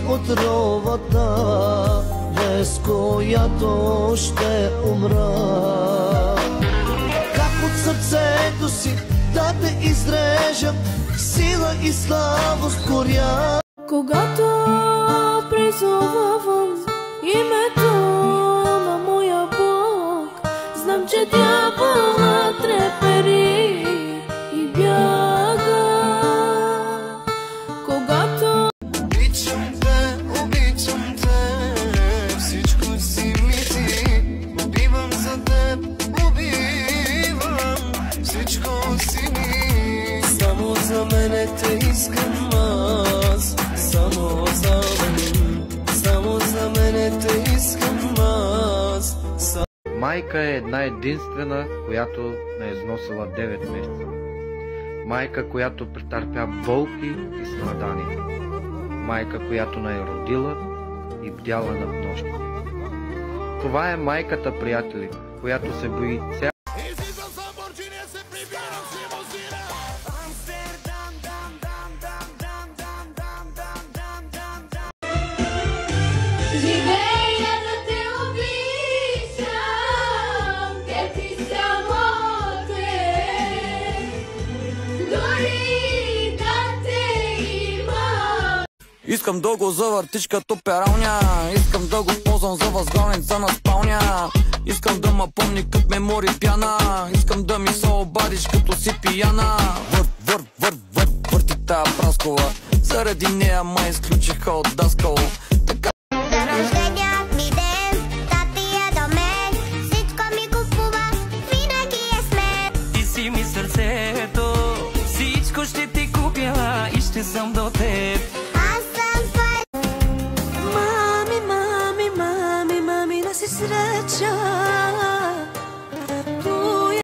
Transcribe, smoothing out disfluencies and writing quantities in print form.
отровата, без която ще умра. Как от сърцето си да те изрежам, сила и слабост горя. Когато призовавам името на моя Бог, знам, че дяволът трепери и бяга. Когато обичам те, всичко си ми ти, убивам за теб, убивам, всичко си ми. Само за мене те искам аз, само за мене те искам аз. Майка е една единствена, която не е износила 9 месеца. Майка, която претърпя болки и страдания. Майка, която не е родила и бдяла над нощта. Това е майката, приятели, която се бои цял. Искам да го завъртиш като пералня, искам да го ползвам за възглавница на спалня. Искам да ме помни като мемори пяна, искам да ми се обадиш като си пияна. Върти тая праскова, заради нея ме изключиха от даскал. За рождения ми ден, тати е до мен, всичко ми купува, винаги е смет. Ти си ми сърцето, всичко ще ти купя и ще съм до теб. мами, да си среща.